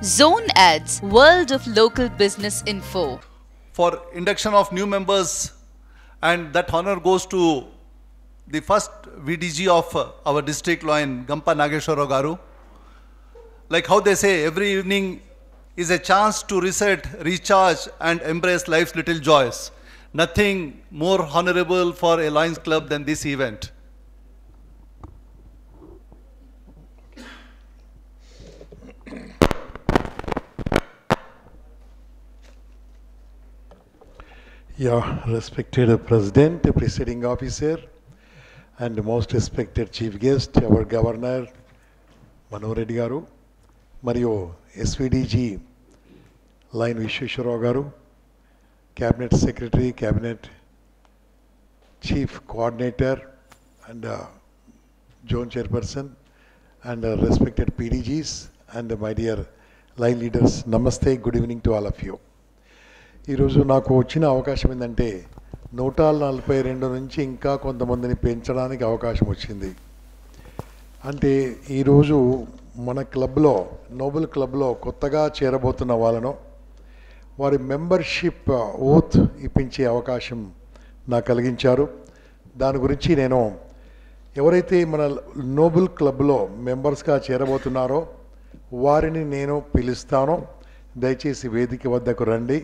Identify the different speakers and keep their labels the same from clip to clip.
Speaker 1: Zone Ads, World of Local Business Info.
Speaker 2: For induction of new members, and that honor goes to the first VDG of our district line, Gampa Nageshwara Garu. Like how they say, every evening is a chance to reset, recharge, and embrace life's little joys. Nothing more honorable for a Lions Club than this event.
Speaker 3: Yeah, respected President, Presiding Officer, and most respected Chief Guest, our Governor, Manohar Reddy Garu, Mario SVDG, Line Vishweshwara Garu, Cabinet Secretary, Cabinet Chief Coordinator, and Zone Chairperson, and respected PDGs, and my dear line leaders, Namaste, good evening to all of you. ఈరోజు నాకు వచ్చిన అవకాశం ఏంటంటే 142 నుంచి ఇంకా కొంతమందిని పెంచడానికి అవకాశం వచ్చింది. అంటే ఈరోజు మన క్లబ్లో నోబెల్ క్లబ్లో కొత్తగా చేరబోతున్న వాళ్ళను వారి మెంబర్షిప్ ఓత్ ఇప్పించే అవకాశం నాకు కలిగించారు. దాని గురించి నేను ఎవరైతే మన నోబెల్ క్లబ్లో మెంబర్స్గా చేరబోతున్నారో వారిని నేను పిలుస్తాను. దయచేసి వేదిక వద్దకు రండి.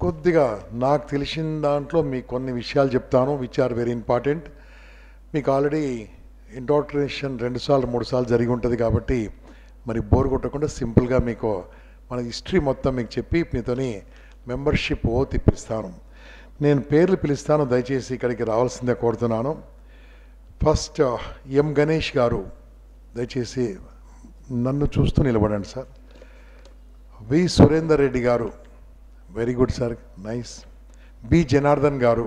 Speaker 3: కొద్దిగా నాకు తెలిసిన దాంట్లో మీకు కొన్ని విషయాలు చెప్తాను, విచ్ ఆర్ వెరీ ఇంపార్టెంట్. మీకు ఆల్రెడీ ఇండోక్ట్రినేషన్ 2 సార్లు 3 సార్లు జరిగి ఉంటుంది కాబట్టి మరి బోర్ కొట్టకుండా సింపుల్గా మీకు మన హిస్టరీ మొత్తం మీకు చెప్పి మీతోని మెంబర్షిప్ ఓత్ ఇప్పిస్తాను. నేను పేర్లు పిలుస్తాను, దయచేసి ఇక్కడికి రావాల్సిందే కోరుతున్నాను. ఫస్ట్ ఎం గణేష్ గారు, దయచేసి నన్ను చూస్తూ నిలబడండి sir. We Surender Reddy garu, very good sir, nice. B Janardhan garu,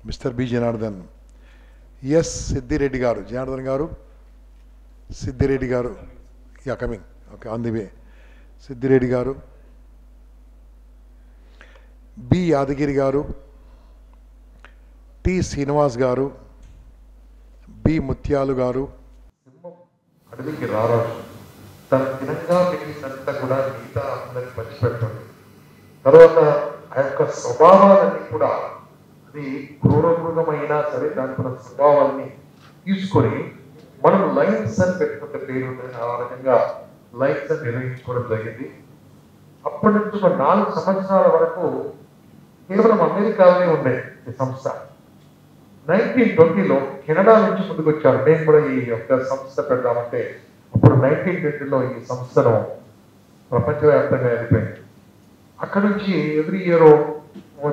Speaker 3: mister B Janardhan. S Siddireddy garu, Janardhan garu, Siddireddy garu, yeah coming, okay, on the way. Siddireddy garu, B Yadagiri గారు, టి శ్రీనివాస్ గారు, బి ముత్యాలు గారు.
Speaker 4: అడవికి రారాడు, తన దినంగా మిగిలినంతా కూడా మిగతా అందరికి పంచిపెట్టండి. తర్వాత ఆ యొక్క స్వభావాలన్నీ కూడా, అది క్రూరమృగమైనా సరే దాని స్వభావాన్ని తీసుకొని మనం లైన్స్ అని పెట్టుకుంటే పేరు ఆ రకంగా లైన్స్ అని నిర్వహించుకోవడం జరిగింది. అప్పటి నుంచి ఒక 4 సంవత్సరాల వరకు కేవలం అమెరికాలోనే ఉండే ఈ సంస్థ. 1920లో కెనడా నుంచి ముందుకు వచ్చారు. నేను కూడా ఈ యొక్క సంస్థ పెడదామంటే అప్పుడు 1920లో ఈ సంస్థను ప్రపంచవ్యాప్తంగా వెళ్ళిపోయింది. అక్కడ నుంచి ఎవ్రీ ఇయర్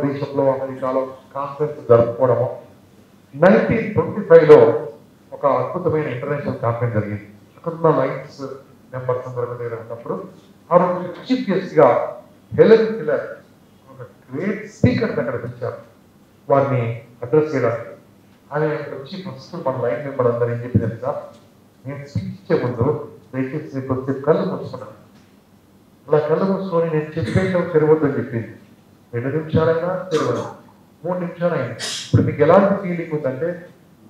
Speaker 4: దేశంలో అమెరికాలో కాన్ఫరెన్స్ జరుపుకోవడము. 1925లో ఒక అద్భుతమైన ఇంటర్నేషనల్ కాన్ఫరెన్స్ జరిగింది. అక్కడున్న లైన్స్ మెంబర్స్ అందరి దగ్గర ఉన్నప్పుడు ఆ రోజు చీఫ్ గెస్ట్ గా హెలెన్ కెల్లర్, ఒక గ్రేట్ స్పీకర్ అక్కడ పిలిచారు వారిని అడ్రస్ చేయడానికి. ఆయన వచ్చి ఫస్ట్ మన లైన్ మెంబర్ అందరూ ఏం చెప్పి తెలుసా, నేను స్పీచ్ ఇచ్చే ముందు దయచేసి కొద్దిసేపు కళ్ళు మూసుకున్నాను. అలా కళ్ళు మూసుకొని నేను చెప్పేటో తెరవద్దని చెప్పింది. 2 నిమిషాలైనా తెరవదు, 3 నిమిషాలైనా. ఇప్పుడు మీకు ఎలాంటి ఫీలింగ్ ఉందంటే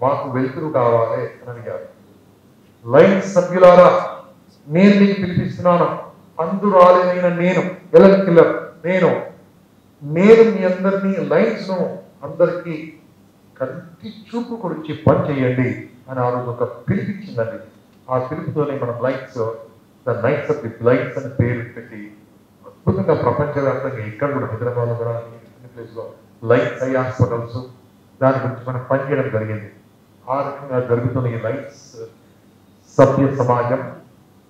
Speaker 4: మాకు వెలుతురు కావాలి అని అడిగారు. లైన్స్ సభ్యులారా, నేను మీకు పిలిపిస్తున్నాను, అందురాలైన నేను హెలెన్ కెల్లర్, నేను మీ అందరినీ లైన్స్ ను అందరికీ కంటి చూపు గురించి పని చేయండి అని ఆ రోజు ఒక పిలిపించిందండి. ఆ పిలుపుతోనే మనం lines, the nights of the lines అని పేరు పెట్టి అద్భుతంగా ప్రపంచవ్యాప్తంగా ఇక్కడ కూడా హైదరాబాద్లో కూడా అన్ని ప్లేస్లో లైన్స్ ఐ హాస్పిటల్స్ దాని గురించి మనం పనిచేయడం జరిగింది. ఆ రకంగా జరుగుతున్న ఈ లైన్స్ సభ్య సమాజం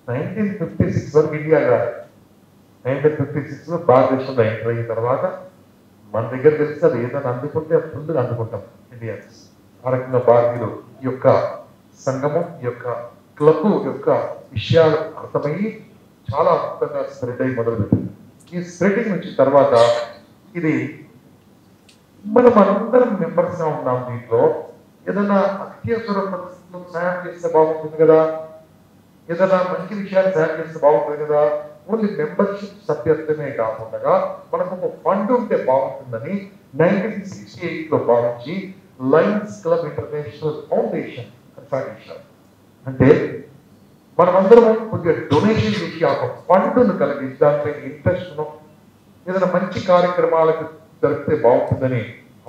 Speaker 4: 1956 వరకు ఇండియా కాదు, 1956లో భారతదేశంలో ఎంటర్ అయిన తర్వాత మన దగ్గర తెలిస్తే అది ఏదైనా అందుకుంటే ఫుల్గా అందుకుంటాం ఇండియన్స్. ఆ రకంగా భారతీయులు ఈ యొక్క సంగమం, ఈ యొక్క క్లబ్ యొక్క విషయాలు అర్థమయ్యి చాలా అద్భుతంగా స్ప్రెడ్ అయ్యి మొదలుపెట్టింది. ఈ స్ప్రెడింగ్ నుంచి తర్వాత ఇది మనం అందరం మెంబర్స్గా ఉన్నాం. దీంట్లో ఏదైనా అత్యవసర పరిస్థితుల్లో సాయం చేస్తే బాగుంటుంది కదా, ఏదైనా మంచి విషయాలు సాయం చేస్తే బాగుంటుంది కదా. ఓన్లీ మెంబర్షిప్ సభ్యత్వమే కాకుండా మనకు ఒక ఫండ్ ఉంటే బాగుంటుందని 1968లో భావించి Lions club international foundation start చేశారు. అంటే మనమందరం కొద్దిగా డొనేషన్ చేసి ఆ ఫండ్ను కలిగి దానిపై ఇంట్రెస్ట్ను ఏదైనా మంచి కార్యక్రమాలకు జరిపితే బాగుంటుందని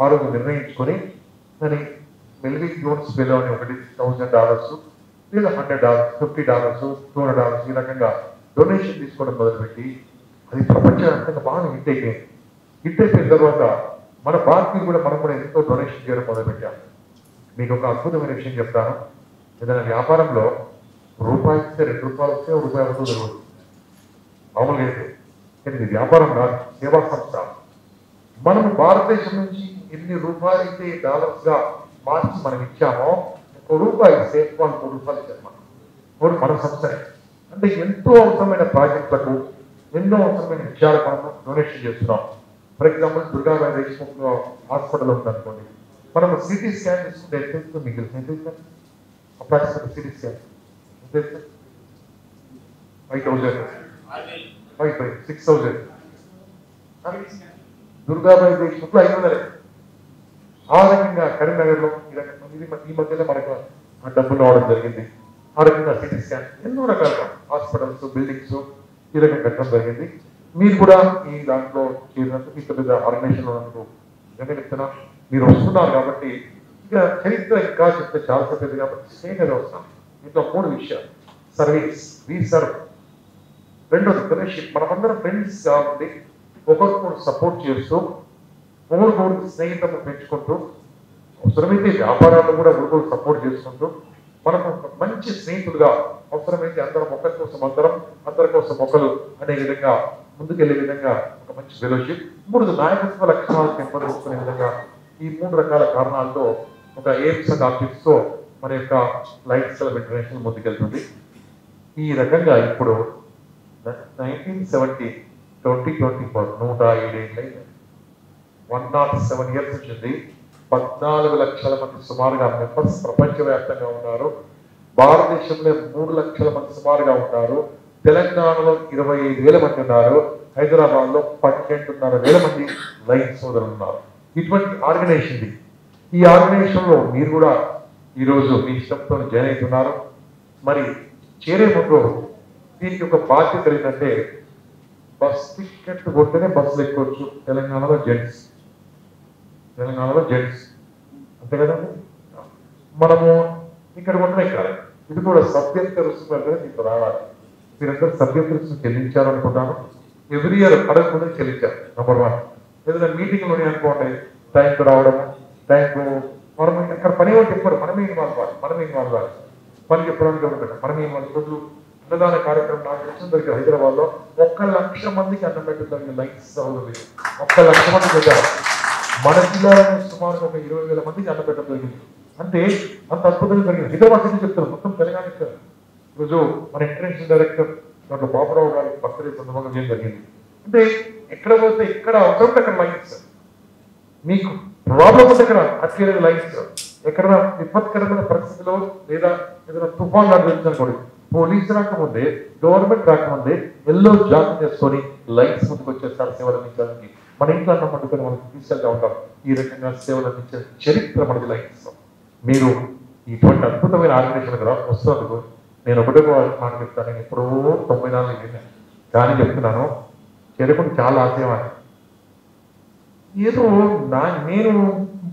Speaker 4: ఆ రోజు నిర్ణయించుకొని దాని మెల్విన్ జోన్స్ బిలో అని ఒకటి $1,000 లేదా $100, $50, $200 ఈ రకంగా డొనేషన్ తీసుకోవడం మొదలుపెట్టి అది ప్రపంచవ్యాప్తంగా బాగా హిట్ అయిపోయింది. హిట్ అయిపోయిన తర్వాత మన భారతీయులు కూడా మనం కూడా ఎంతో డొనేషన్ చేయడం మొదలుపెట్టాం. మీకు ఒక అద్భుతమైన విషయం చెప్తాను. ఏదైనా వ్యాపారంలో రూపాయి ఇస్తే $2 వస్తే రూపాయి అవుతుంది తెలియదు మామూలుగా అయితే. కానీ ఇది వ్యాపారం కాదు, సేవా సంస్థ. మనం భారతదేశం నుంచి ఎన్ని రూపాయలు అయితే డాలర్స్గా మార్చి మనం ఇచ్చామో ₹1 ఇస్తే వాళ్ళు ₹3 ఇచ్చారు మనం మన సంస్థ. అంటే ఎంతో అవసరమైన ప్రాజెక్టులకు ఎన్నో అవసరమైన విషయాలకు మనం డొనేషన్ చేస్తున్నాం. For example Durgabai Deshmukh hospital ఉందనుకోండి, మనం సిటీ స్కాన్ తీసుకుంటే ఎంత ఇస్తుంది మీకు తెలుసు? ఎంత ఇస్తాం అప్రాక్సిమేట్ సిటీ స్కాన్? ఎంత ఇస్తాం? 5,000, 6,000. దుర్గాబాయి దేశ్ముఖ్ 500. ఆ రకంగా కరీంనగర్లో ఈ మధ్యలో మనకు ఆ డబ్బులు రావడం జరిగింది. ఆ రకంగా సిటీ స్కాన్ ఎన్నో రకాలుగా హాస్పిటల్స్, బిల్డింగ్స్ ఈ రకంగా కట్టడం జరిగింది. మీరు కూడా ఈ దాంట్లో చేసినందుకు ఇంత పెద్ద ఆర్గనైజేషన్ ఉన్నందుకు నిజంగా చెప్తున్నా. మీరు వస్తున్నారు కాబట్టి ఇక చరిత్ర ఇంకా చెప్తే చాలా పెద్దది కాబట్టి స్నేహంగా వస్తాం. ఇంట్లో 3 విషయాలు: సర్వీస్, వి సర్వ్. రెండోది ఫ్రెండ్షిప్. మనమందరం ఫ్రెండ్స్ కాబట్టి ఒకరికొకరు సపోర్ట్ చేస్తూ ఒకరికొకరికి స్నేహితులను పెంచుకుంటూ అవసరమైతే వ్యాపారాల్లో కూడా ఒకరికొకరు సపోర్ట్ చేసుకుంటూ మనకు మంచి స్నేహితులుగా అవసరమైతే అందరం ఒకరి కోసం అందరి కోసం ఒకరు అనే విధంగా ముందుకెళ్లే విధంగా ఒక మంచి ఫెలోషిప్. 3 నాయకత్వ లక్షణాలను పెంపొందించుకునే విధంగా ఈ 3 రకాల కారణాలతో ఒక ఎయిమ్స్ అండ్ ఆబ్జెక్ట్స్తో మన యొక్క లైఫ్ స్టైల్ ఇంటర్నేషనల్ ముందుకెళ్తుంది. ఈ రకంగా ఇప్పుడు 1970 2024 107 ఏళ్ళైంది. 107 ఇయర్స్ వచ్చింది. 14 లక్షల మంది సుమారుగా మెంబర్స్ ప్రపంచవ్యాప్తంగా ఉన్నారు. భారతదేశంలో 3 లక్షల మంది సుమారుగా ఉన్నారు. తెలంగాణలో 25,000 మంది ఉన్నారు. హైదరాబాద్లో 12,500 మంది లైన్ సోదరులు ఉన్నారు. ఇటువంటి ఆర్గనైజేషన్ ఇది. ఈ ఆర్గనైజేషన్లో మీరు కూడా ఈరోజు మీ ఇష్టంతో జాయిన్ అవుతున్నారు. మరి చేరే ముందు దీనికి ఒక బాధ్యత ఏంటంటే బస్ టికెట్ కొట్టేనే బస్సులు ఎక్కొచ్చు. తెలంగాణలో జెంట్స్ అంతే కదండి. మనము ఇక్కడ కొట్టడం ఎక్కాలి. ఇది కూడా సభ్యత్వ రుసుము మీకు రావాలి. మీరందరూ సభ్యత్వ రుసుము చెల్లించాలనుకుంటాను. ఎవ్రీ ఇయర్ అడగకుండా చెల్లించారు. నెంబర్ 1. ఏదైనా మీటింగ్లు ఉన్నాయి అనుకోండి, టైంకు రావడము, టైంకు మనం ఇక్కడ పని ఏమో చెప్పారు, మనమే ఇన్వాల్వ్ అవ్వాలి. పని చెప్పడానికి ఉంటాడు, మనమే ఇన్వాల్వ్. రోజు అన్నదాన కార్యక్రమం నాకు వచ్చిన దగ్గర హైదరాబాద్లో 1,00,000 మందికి అన్నం పెట్టడానికి లైన్స్ అవుతుంది. 1,00,000 మంది పెట్టారు. మన జిల్లాలో సుమారు ఒక 20,000 మందికి అన్నం పెట్టడం జరిగింది. అంటే అంత అద్భుతంగా జరిగింది. హైదరాబాద్ నుంచి చెప్తారు, మొత్తం తెలంగాణ ఇస్తారు. ఈరోజు మన ఇంటర్నేషనల్ డైరెక్టర్ డాక్టర్ బాబురావు గారి బర్త్డే సందర్భంగా ఏం జరిగింది అంటే ఎక్కడ పోతే ఇక్కడ అవసరం అక్కడ లైన్స్, మీకు ప్రాబ్లం ఉంది అక్కడ అట్లే లైన్స్, ఎక్కడైనా విపత్కరమైన పరిస్థితిలో లేదా ఏదైనా తుఫాన్ అనుకోండి, పోలీసు రాకముందే గవర్నమెంట్ రాకముందే ఎల్లో జాగ్రత్త చేసుకొని లైన్స్ ముందుకు వచ్చేస్తారు సేవలు అందించడానికి. మన ఇంట్లో అన్నం వండుకొని మనకు తీసుకెళ్తా ఉంటాం. ఈ రకంగా సేవలు అందించే చరిత్ర మనది లైన్స్. మీరు ఇటువంటి అద్భుతమైన ఆర్గనైజేషన్ కూడా వస్తున్నందుకు నేను ఒకటే మాట చెప్తాను. నేను ఎప్పుడో 94 వెళ్ళాను కానీ చెప్తున్నాను, చేరుకుని చాలా ఆశయమని. ఏదో నేను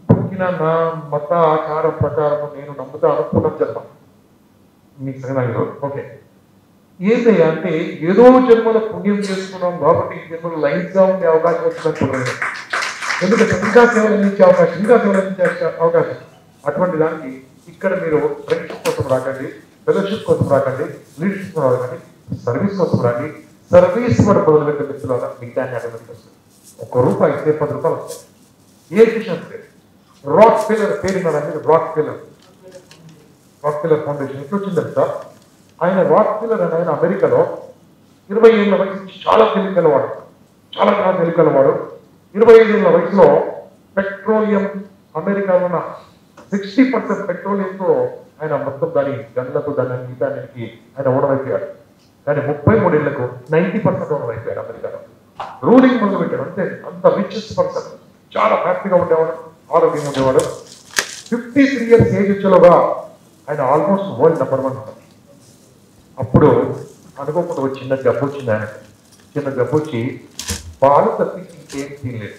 Speaker 4: పుట్టిన నా మత ఆచార ప్రకారం నేను నమ్ముతా అనుకున్నాను జన్మ మీకు సంగతి ఓకే. ఏంటయ్యా అంటే ఏదో జన్మలో పుణ్యం చేసుకున్నాం కాబట్టి ఈ జన్మలో లైన్స్ గా ఉండే అవకాశం వచ్చిందని. ఎందుకంటే ఇంకా సేవలు అందించే అవకాశం అటువంటి దానికి ఇక్కడ మీరు ఫ్రెండ్షిప్ కోసం రాకండి, ఫెలోషిప్ కోసం రాకండి, లీడర్షిప్ కోసం రాకండి, సర్వీస్ కోసం రండి. సర్వీస్ కూడా మొదలుపెట్టే వ్యక్తులు మిగతాన్ని ఆటోమేటిక్ వస్తుంది. ₹1 ఇస్తే ₹10 వస్తాయి. ఏ విషయం రాక్ ఫెయిలర్ పేరు రాక్ ఫెయిలర్ ఫౌండేషన్ ఎట్లా వచ్చింది తెలుసా? ఆయన రాక్ ఫెయిలర్ అని ఆయన అమెరికాలో 20 ఏళ్ళ వయసు నుంచి చాలా తెలివికలవాడు, చాలా తెలివికలవాడు. 25 ఏళ్ళ వయసులో పెట్రోలియం అమెరికాలో ఉన్న 60% పెట్రోలియంతో ఆయన మొత్తం దాని గనులకు దాని మిగతానికి ఆయన ఓనర్ అయిపోయాడు. కానీ 33 ఏళ్లకు 90% ఓనర్ అయిపోయాడు అమెరికాలో. రూలింగ్ మొదలు పెట్టాడు. అంటే అంత రిచెస్ట్ పర్సన్, చాలా హ్యాపీగా ఉండేవాడు, ఆరోగ్యంగా ఉండేవాడు. 53 ఇయర్స్ ఏజ్ వచ్చేలోగా ఆయన ఆల్మోస్ట్ వరల్డ్ నెంబర్ 1 ఉన్నాడు. అప్పుడు అనుకోకుండా ఒక చిన్న జబ్బు వచ్చింది ఆయన. చిన్న జబ్బు వచ్చి పాలు తప్పించి ఇంకేం తినలేదు,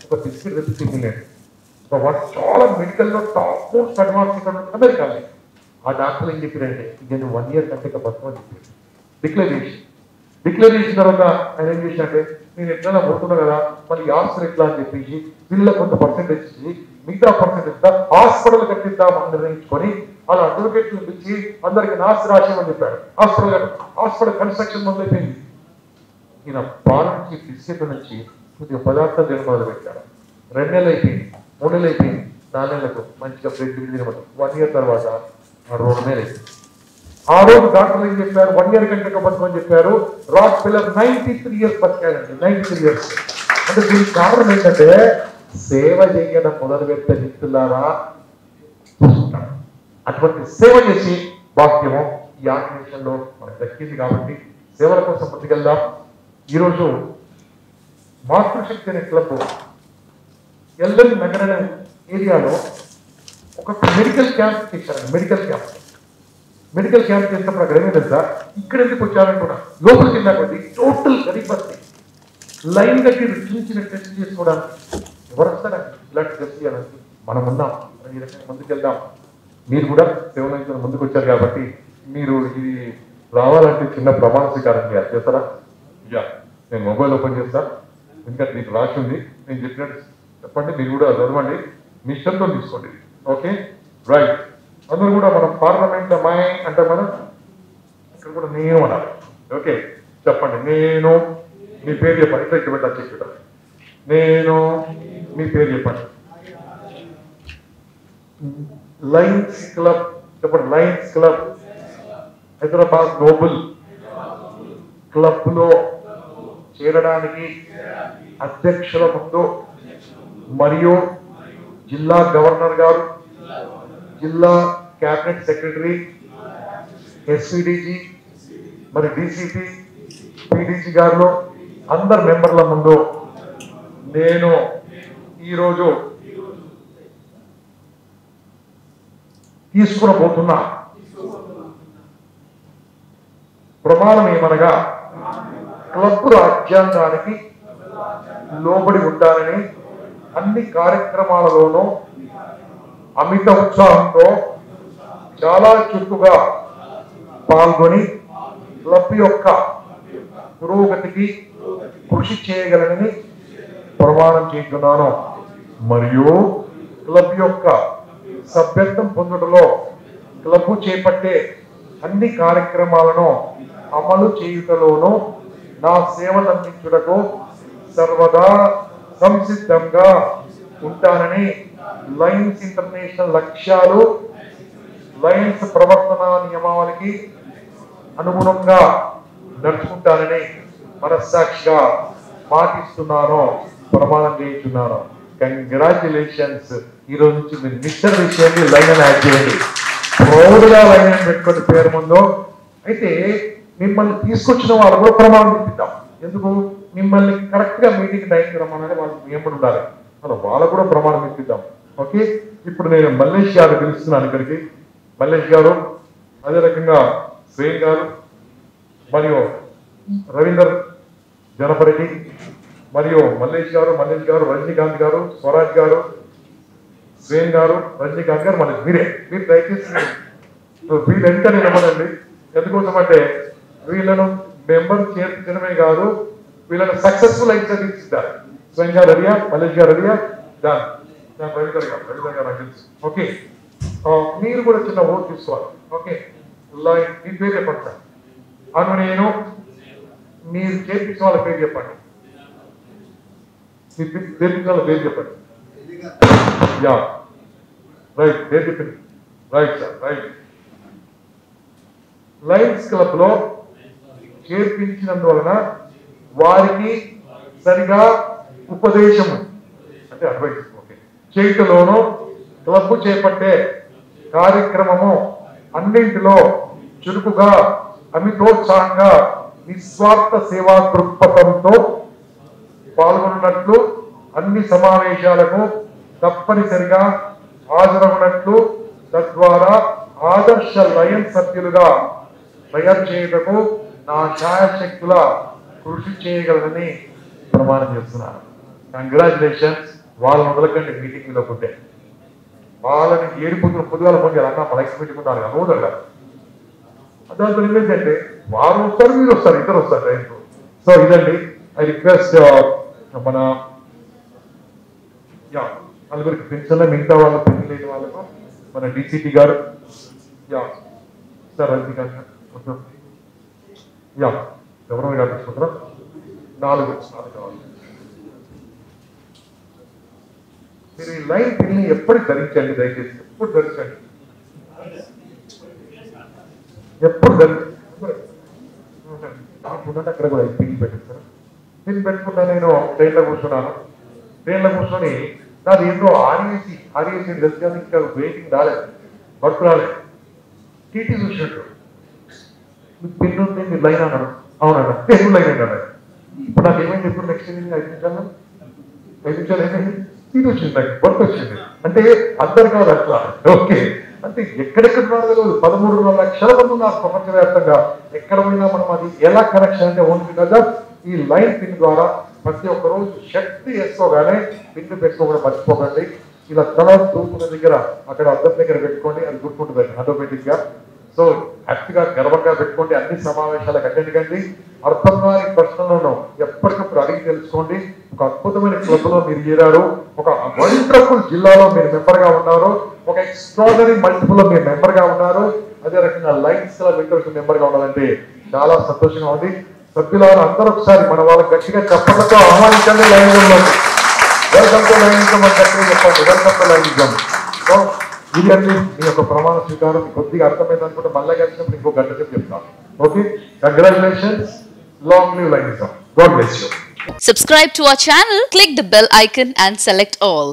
Speaker 4: ఒక బిస్కెట్ తప్పించి తినలేదు. వాడు చాలా మెడికల్లో టాప్ మోస్ట్ అడ్వాన్స్ ఇక్కడ అమెరికాలో. ఆ డాక్టర్ ఏం చెప్పారంటే నేను 1 year కంటే ఇక బతకమని చెప్పారు. డిక్లేర్ చేసిన తర్వాత ఆయన ఏం చేసినట్టే నేను ఎట్లా పోతున్నా కదా మళ్ళీ హాస్పిటల్ ఎట్లా అని చెప్పేసి వీళ్ళకి కొంత పర్సెంటేజ్ ఇచ్చి మిగతా పర్సెంటేజ్ హాస్పిటల్ కట్టిద్దామని నిర్ణయించుకొని అలా అడ్వకేట్లు పిలిచి అందరికి నాసి రాసేమని చెప్పాడు. హాస్పిటల్ కన్స్ట్రక్షన్ మొదలైపోయింది. ఈయన పాల నుంచి బిస్కెట్ నుంచి కొద్దిగా పదార్థాలు తినడం మొదలు పెట్టాడు. 2 నెలలు అయిపోయింది, 3 నెలలు అయిపోయింది, 4 నెలలకు మంచిగా బ్రెడ్ తినడం. 1 year తర్వాత 2 నెలలు అయిపోయింది. ఆ రోజు డాక్టర్లు ఏం చెప్పారు, 1 year కంటే బతుకని చెప్పారు. Rock pillar 93 years బతికాడండి, 93 years. అంటే దీనికి కారణం ఏంటంటే సేవ చేయడం మొదలు పెట్టే వ్యక్తులారా చూసుకుంటారు. అటువంటి సేవ చేసి వాక్యము ఈ ఆర్గనైజేషన్లో మనకు దక్కింది. కాబట్టి సేవల కోసం ముందుకెళ్దాం. ఈరోజు మాతృశక్తి అనే క్లబ్ ఎల్ఎల్ నగర్ అనే ఏరియాలో ఒక మెడికల్ క్యాంప్ చేశారండి. మెడికల్ క్యాంప్ చేసినప్పుడు అక్కడ ఏమీ తెలుసా, ఇక్కడ ఎందుకు వచ్చారనుకున్నా లోపలికి వెళ్ళాకండి టోటల్ గరీబ్ బస్తీ లైన్ కట్టి చిన్న టెస్ట్ చేసుకోవడానికి ఎవరు వస్తారండి బ్లడ్ టెస్ట్ చేయాలని. మనం ఉన్నాం, ఈ రకంగా ముందుకెళ్దాం. మీరు కూడా సేవలు ముందుకు వచ్చారు కాబట్టి మీరు ఇది రావాలంటే చిన్న ప్రమాణ స్వీకారం చేయాలి. చేస్తారా? నేను మొబైల్ ఓపెన్ చేస్తా, ఎందుకంటే మీకు రాసి ఉంది. నేను చెప్పినట్టు చెప్పండి, మీరు కూడా చదవండి, మీ ఇష్టంతో తీసుకోండి. Okay right. అందరూ కూడా మనం పార్లమెంట్ మై అంటే మనం ఇక్కడ కూడా నేను అనాలి. ఓకే చెప్పండి. నేను మీ పేరు చెప్పండి. ఇట్లా ఇక్కడ పెట్టా చెప్పడం. నేను మీ పేరు చెప్పండి. లయన్స్ క్లబ్ చెప్పండి. Lions Club Hyderabad noble club లో చేరడానికి అధ్యక్షుల ముందు మరియు జిల్లా గవర్నర్ గారు, జిల్లా క్యాబినెట్ సెక్రటరీ, ఎస్పీడీజీ మరి డీసీపీ, పీడీజీ గారు అందరు మెంబర్ల ముందు నేను ఈరోజు తీసుకునబోతున్న ప్రమాణం ఏమనగా క్లబ్ రాజ్యాంగానికి లోబడి ఉంటానని అన్ని కార్యక్రమాలలోనూ అమిత ఉత్సాహంతో చాలా చురుకుగా పాల్గొని క్లబ్ యొక్క పురోగతికి కృషి చేయగలనని ప్రమాణం చేస్తున్నాను. మరియు క్లబ్ యొక్క సభ్యత్వం పొందుటలో క్లబ్ చేపట్టే అన్ని కార్యక్రమాలను అమలు చేయుటలోనూ నా సేవలు అందించుటకు సర్వదా సంసిద్ధంగా ఉంటానని లయన్స్ ఇంటర్నేషనల్ లక్ష్యాలు, లయన్స్ ప్రవర్తన నియమావళికి అనుగుణంగా నడుచుకుంటానని మనస్సాక్షిగా పాటిస్తున్నాను, ప్రమాణం చేయించున్నాను. కంగ్రాచులేషన్స్. ఈ రోజు నుంచి మీరు మిస్టర్ విషయాన్ని లైన్ అని యాడ్ చేయండి. ప్రౌడ్గా లైన్ అని పెట్టుకుని పేరు ముందు. అయితే మిమ్మల్ని తీసుకొచ్చిన వాళ్ళు కూడా ప్రమాణం చేపిద్దాం. ఎందుకు? మిమ్మల్ని కరెక్ట్గా మీటింగ్ టైంకి రమ్మని వాళ్ళకి నియమం ఉండాలి. అలా వాళ్ళకు కూడా ప్రమాణం ఇప్పిద్దాం. ఓకే ఇప్పుడు నేను మల్లేష్ గారు పిలుస్తున్నాను ఇక్కడికి. మల్లేష్ గారు, అదే రకంగా శ్రేణ్ గారు మరియు రవీందర్ జనపరెడ్డి మరియు మల్లేష్ గారు, రజనీకాంత్ గారు, స్వరాజ్ గారు, శ్రేణ్ గారు, రజనీకాంత్ గారు, మళ్ళీ మీరు దయచేసి వీళ్ళు ఎంతనే ఇవ్వదండి. ఎందుకోసం అంటే వీళ్ళను మెంబర్ చేర్చడమే కాదు, వీళ్ళని సక్సెస్ఫుల్ అయితే తీర్చిద్దారు. శ్రేణ్ గారు రెడీయా? మల్లేష్ గారు రెడీయా? రవీందర్ గారు నాకు తెలుసు. ఓకే మీరు కూడా చిన్న ఓటు తీసుకోవాలి. ఓకే మీ పేరు చెప్పండి సార్. అను నేను మీరు చేర్పించిన వాళ్ళ పేరు చెప్పండి. చేర్పించిన వాళ్ళ పేరు చెప్పండి. యా రైట్, పేరు చెప్పింది. Right sir, right. Lions club లో చేర్పించినందువలన వారికి సరిగా ఉపదేశము అంటే అడ్వైస్ చేయుటలోను క్లబ్ చేపట్టే కార్యక్రమము అన్నింటిలో చురుకుగా అమితోత్సాహంగా నిస్వార్థ సేవా దృక్పథంతో పాల్గొన్నట్లు, అన్ని సమావేశాలకు తప్పనిసరిగా హాజరవునట్లు, తద్వారా ఆదర్శ లయన్స్ సభ్యులుగా తయారు చేయటకు నా ఛాయాశక్తుల కృషి చేయగలనని ప్రమాణం చేస్తున్నాను. కంగ్రాచులేషన్స్. వాళ్ళు మొదలకండి మీటింగ్లో ఉంటే వాళ్ళని పొద్దుగాల పోటీ అన్నా పలకి పెట్టుకుంటారు అనువుదట. దాంతో ఏంటంటే వారు వస్తారు, మీరు వస్తారు, ఇద్దరు వస్తారు టైంకు. సో ఇదండి. ఐ రిక్వెస్ట్ మన నలుగురికి పెన్షన్ మిగతా వాళ్ళు పెళ్లి లేని వాళ్ళకు మన డిసిటి గారు సార్ రజనీ గారు ఎవరో తీసుకుంటారా 4 కావాలి. మీరు ఈ లైన్ పిల్ని ఎప్పుడు ధరించండి, దయచేసి ఎప్పుడు ధరించండి, ఎప్పుడు ధరించండి. అక్కడ కూడా పిన్ పెట్టిస్తారు. పిన్ పెట్టుకుంటా నేను ట్రైన్లో కూర్చున్నాను. ట్రైన్లో కూర్చొని నాది ఏంటో ఆర్ఏసీ తెలుసు, ఇంకా వెయిటింగ్ రాలేదు, వర్క్ రాలేదు. టీటీ చూసినట్టు పిన్ ఉంది, మీరు లైన్ అన్నాడు. అవునన్నా ఎప్పుడు లైన్ అన్నాడు. ఇప్పుడు నాకు ఏమైంది, ఎప్పుడు నెక్స్ట్ 5 నిమిషాలు ఏమైంది, టీటీ వచ్చింది, నాకు వర్క్ వచ్చింది. అంటే అందరు కాదు అట్లా. ఓకే, అంటే ఎక్కడెక్కడ తెలియదు. 13 లక్షల మంది ఉన్నారు ప్రపంచవ్యాప్తంగా. ఎక్కడ పోయినా మనం అది ఎలా కనెక్షన్ అంటే ఓన్లీ కదా ఈ లైన్ పిన్ ద్వారా ప్రతి ఒక్క రోజు శక్తి వేసుకోగానే పిన్ పెట్టుకోకుండా మర్చిపోకండి. ఇలా తల దూకున్న దగ్గర అక్కడ అద్దం దగ్గర పెట్టుకోండి, అది గుర్తుంటుందండి ఆటోమేటిక్ గా. సో హ్యాపీగా గర్వంగా పెట్టుకోండి. అన్ని సమావేశాలకు అటెండ్ కండి. అర్థం కాని ప్రశ్నలను ఎప్పటికప్పుడు అడిగి తెలుసుకోండి. ఒక అద్భుతమైన క్లబ్ లో మీరు చేరారు. ఒక వండర్ఫుల్ జిల్లాలో మీరు మెంబర్ గా ఉన్నారు. ఒక ఎక్స్ట్రాడనరీ మల్టిపుల్ లో మీరు మెంబర్ గా ఉన్నారు. అదే రకంగా లైన్స్ వింటర్స్ మెంబర్ గా ఉండాలంటే చాలా సంతోషంగా ఉంది. సభ్యులారు అందరూ ఒకసారి మన వాళ్ళకి గట్టిగా చెప్పడంతో ఆహ్వానించండి లైనిజంలోకి. వెల్కమ్ టు లైనిజం అని గట్టిగా చెప్పండి. Welcome to లైనిజం. సో ఇది అండి మీ యొక్క ప్రమాణ స్వీకారం. కొద్దిగా అర్థమైంది అనుకుంటే మళ్ళీ కలిసినప్పుడు ఇంకో గంట చెప్పి చెప్తాను. Okay, congratulations. Long live లైనిజం. God bless you.
Speaker 1: Subscribe to our channel, click the bell icon and select all.